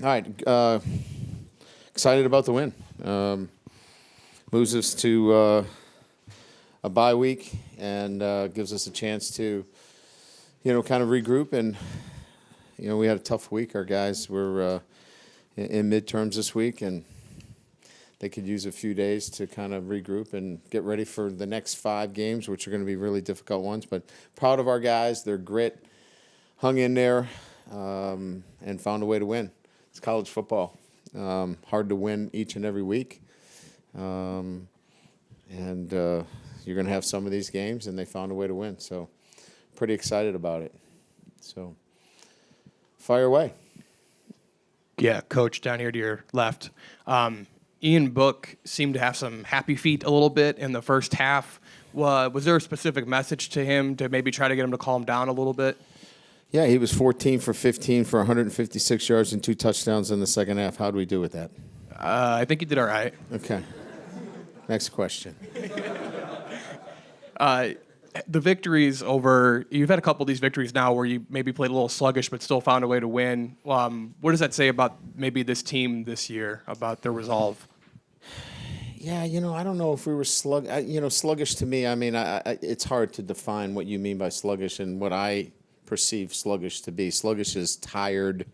right. Excited about the win. Moves us to a bye week and gives us a chance to, kind of regroup. And, we had a tough week. Our guys were in midterms this week, and they could use a few days to kind of regroup and get ready for the next 5 games, which are going to be really difficult ones. But proud of our guys. Their grit, hung in there, and found a way to win. It's college football. Hard to win each and every week. And you're going to have some of these games, and they found a way to win. So pretty excited about it. So fire away. Yeah, Coach, down here to your left. Ian Book seemed to have some happy feet a little bit in the first half. Was there a specific message to him to maybe try to get him to calm down a little bit? Yeah, he was 14 for 15 for 156 yards and 2 touchdowns in the second half. How do we do with that? I think he did all right. Okay. Next question. The victories over – you've had a couple of these victories now where you maybe played a little sluggish but still found a way to win. What does that say about maybe this team this year, about their resolve? Yeah, I don't know if we were sluggish to me. I mean, it's hard to define what you mean by sluggish and what I perceive sluggish to be. Sluggish is tired.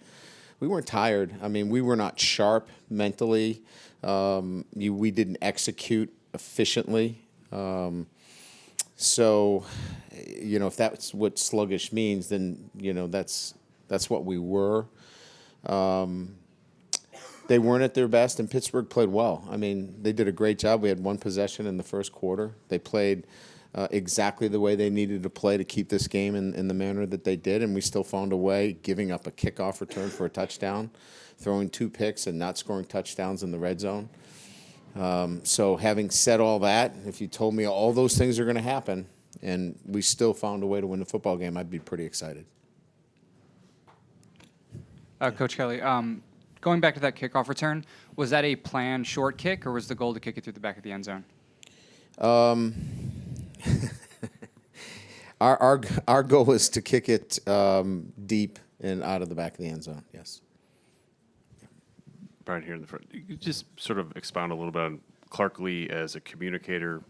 We weren't tired. I mean, we were not sharp mentally. We didn't execute efficiently. So, if that's what sluggish means, then, that's what we were. They weren't at their best, and Pittsburgh played well. I mean, they did a great job. We had 1 possession in the first quarter. They played exactly the way they needed to play to keep this game in the manner that they did, and we still found a way, giving up a kickoff return for a touchdown, throwing 2 picks and not scoring touchdowns in the red zone. So having said all that, if you told me all those things are going to happen and we still found a way to win the football game, I'd be pretty excited. Coach Kelly, going back to that kickoff return, was that a planned short kick, or was the goal to kick it through the back of the end zone? Our goal is to kick it deep and out of the back of the end zone, yes. Brian here in the front. You could just sort of expound a little bit on Clark Lee as a communicator,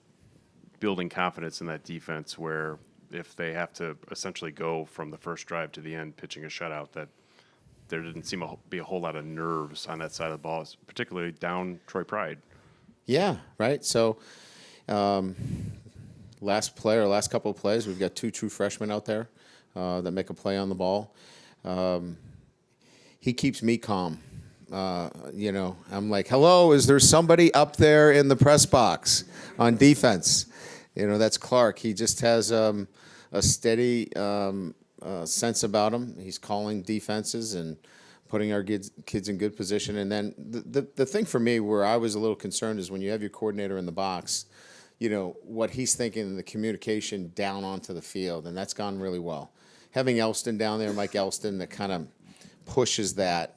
building confidence in that defense where if they have to essentially go from the first drive to the end pitching a shutout, that there didn't seem to be a whole lot of nerves on that side of the ball, particularly down Troy Pride. Yeah, right. So last couple of plays, we've got 2 true freshmen out there that make a play on the ball. He keeps me calm. I'm like, hello, is there somebody up there in the press box on defense? That's Clark. He just has a steady sense about him. He's calling defenses and putting our kids in good position. And then the thing for me where I was a little concerned is when you have your coordinator in the box, what he's thinking in the communication down onto the field, and that's gone really well. Having Elston down there, Mike Elston, that kind of pushes that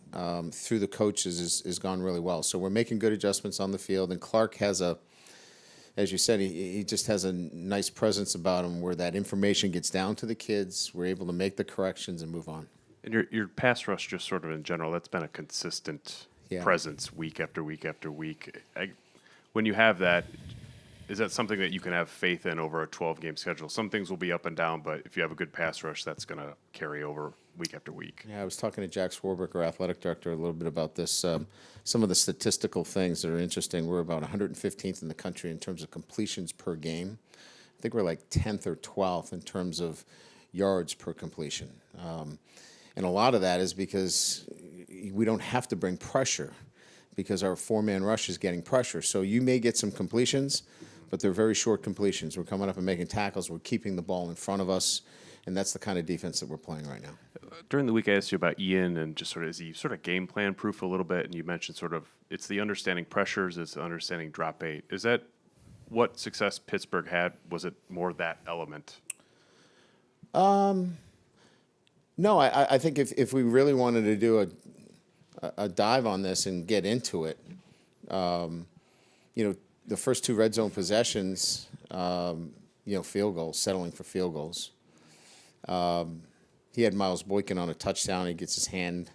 through the coaches is gone really well. So we're making good adjustments on the field, and Clark has as you said, he just has a nice presence about him where that information gets down to the kids. We're able to make the corrections and move on. And your pass rush, just sort of in general, that's been a consistent presence week after week after week. When you have that, is that something that you can have faith in over a 12-game schedule? Some things will be up and down, but if you have a good pass rush, that's going to carry over week after week. Yeah, I was talking to Jack Swarbrick, our athletic director, a little bit about this. Some of the statistical things that are interesting. We're about 115th in the country in terms of completions per game. I think we're like 10th or 12th in terms of yards per completion. And a lot of that is because we don't have to bring pressure because our 4-man rush is getting pressure. So you may get some completions, but they're very short completions. We're coming up and making tackles. We're keeping the ball in front of us, and that's the kind of defense that we're playing right now. During the week, I asked you about Ian and just sort of, is he sort of game plan proof a little bit? And you mentioned sort of it's the understanding pressures, it's the understanding drop bait. Is that what success Pittsburgh had? Was it more that element? No, I think if we really wanted to do a dive on this and get into it, the first 2 red zone possessions, field goals, settling for field goals. He had Miles Boykin on a touchdown. He gets his hand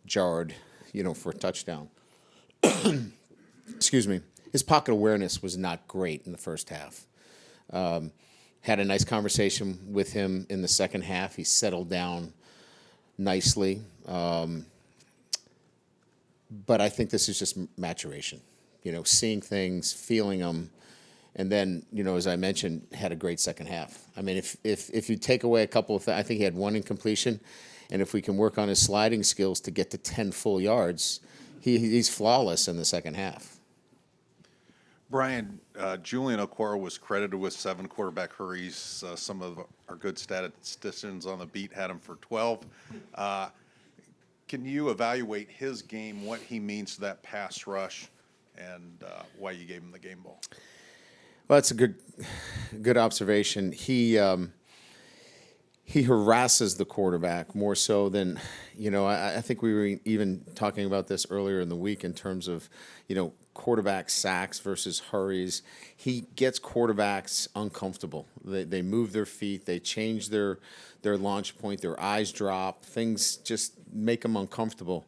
jarred, for a touchdown. Excuse me. His pocket awareness was not great in the first half. Had a nice conversation with him in the second half. He settled down nicely. But I think this is just maturation, seeing things, feeling them. And then, as I mentioned, had a great second half. I mean, if you take away a couple of things, I think he had one incompletion. And if we can work on his sliding skills to get to 10 full yards, he's flawless in the second half. Brian, Julian Okoro was credited with 7 quarterback hurries. Some of our good statisticians on the beat had him for 12. Can you evaluate his game, what he means to that pass rush, and why you gave him the game ball? Well, that's a good observation. He harasses the quarterback more so than, I think we were even talking about this earlier in the week in terms of, quarterback sacks versus hurries. He gets quarterbacks uncomfortable. They move their feet, they change their launch point, their eyes drop, things just make them uncomfortable.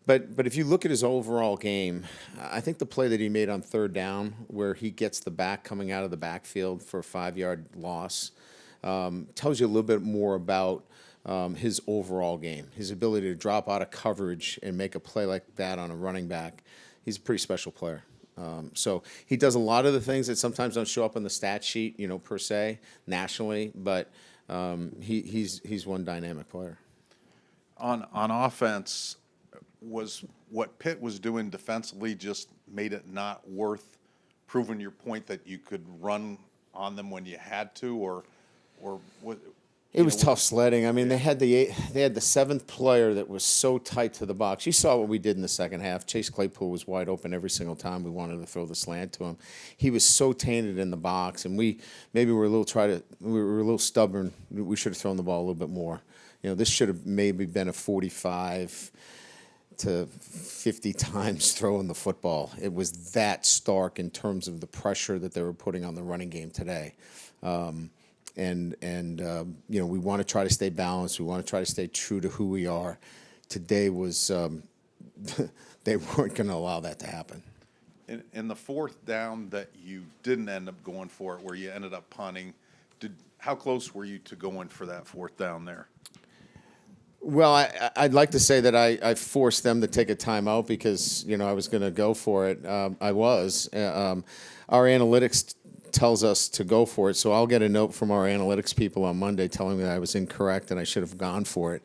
But if you look at his overall game, I think the play that he made on third down, where he gets the back coming out of the backfield for a 5-yard loss, tells you a little bit more about his overall game, his ability to drop out of coverage and make a play like that on a running back. He's a pretty special player. So he does a lot of the things that sometimes don't show up on the stat sheet, per se, nationally, but he's one dynamic player. On offense, was what Pitt was doing defensively just made it not worth proving your point that you could run on them when you had to, or what? It was tough sledding. I mean, they had the 7th player that was so tight to the box. You saw what we did in the second half. Chase Claypool was wide open every single time we wanted to throw the slant to him. He was so tainted in the box, and we were a little stubborn. We should have thrown the ball a little bit more. This should have maybe been a 45 to 50 times throwing the football. It was that stark in terms of the pressure that they were putting on the running game today. And we want to try to stay balanced. We want to try to stay true to who we are. Today was they weren't going to allow that to happen. In the fourth down that you didn't end up going for it, where you ended up punting, how close were you to going for that fourth down there? Well, I'd like to say that I forced them to take a timeout because I was going to go for it. I was. Our analytics tells us to go for it, so I'll get a note from our analytics people on Monday telling me that I was incorrect and I should have gone for it.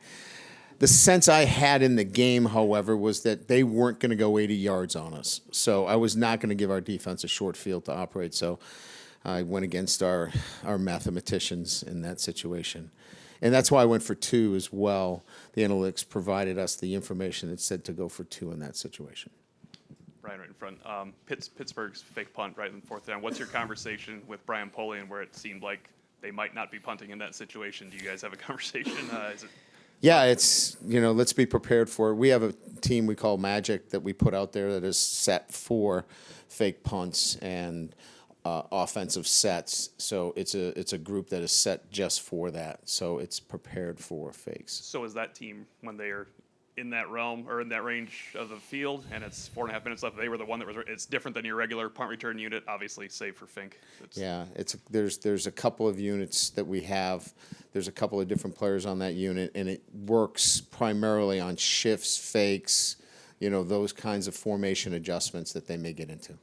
The sense I had in the game, however, was that they weren't going to go 80 yards on us, so I was not going to give our defense a short field to operate, so I went against our mathematicians in that situation. And that's why I went for 2 as well. The analytics provided us the information that said to go for 2 in that situation. Brian, right in front. Pittsburgh's fake punt right in fourth down. What's your conversation with Brian Polian where it seemed like they might not be punting in that situation? Do you guys have a conversation? Yeah, it's, let's be prepared for it. We have a team we call Magic that we put out there that is set for fake punts and offensive sets. So it's a group that is set just for that. So it's prepared for fakes. So is that team, when they are in that realm or in that range of the field and it's 4.5 minutes left, they were the one that was, it's different than your regular punt return unit, obviously, save for Fink. Yeah, there's a couple of units that we have. There's a couple of different players on that unit, and it works primarily on shifts, fakes, those kinds of formation adjustments that they may get into.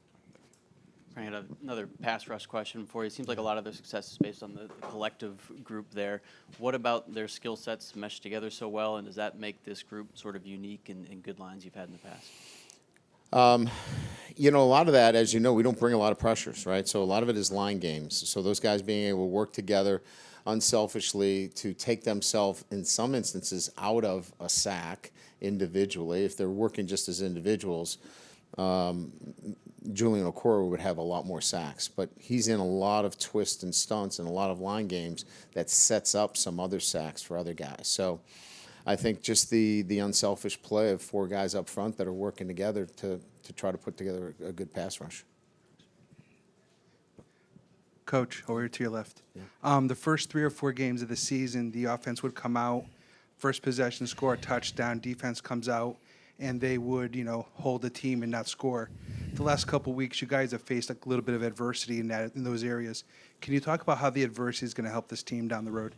I had another pass rush question for you. It seems like a lot of their success is based on the collective group there. What about their skill sets mesh together so well, and does that make this group sort of unique and good lines you've had in the past? A lot of that, as you know, we don't bring a lot of pressures, right? So a lot of it is line games. So those guys being able to work together unselfishly to take themselves, in some instances, out of a sack individually. If they're working just as individuals, Julian Okoro would have a lot more sacks, but he's in a lot of twists and stunts and a lot of line games that sets up some other sacks for other guys. So I think just the unselfish play of 4 guys up front that are working together to try to put together a good pass rush. Coach, over to your left. Yeah. The first 3 or 4 games of the season, the offense would come out, first possession, score a touchdown, defense comes out, and they would, hold the team and not score. The last couple weeks, you guys have faced a little bit of adversity in those areas. Can you talk about how the adversity is going to help this team down the road?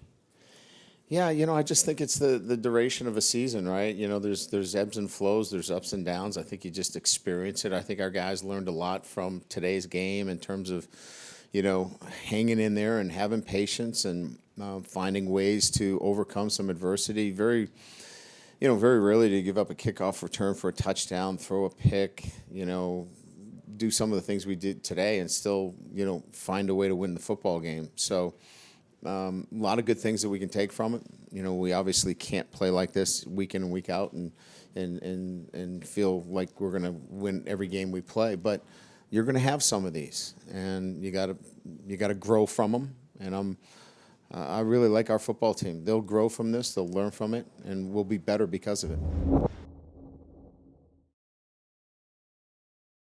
Yeah, I just think it's the duration of a season, right? There's ebbs and flows, there's ups and downs. I think you just experience it. I think our guys learned a lot from today's game in terms of, hanging in there and having patience and finding ways to overcome some adversity. Very rarely do you give up a kickoff return for a touchdown, throw a pick, do some of the things we did today and still, find a way to win the football game. So a lot of good things that we can take from it. We obviously can't play like this week in and week out and feel like we're going to win every game we play. But you're going to have some of these, and you got to grow from them. And I really like our football team. They'll grow from this. They'll learn from it, and we'll be better because of it.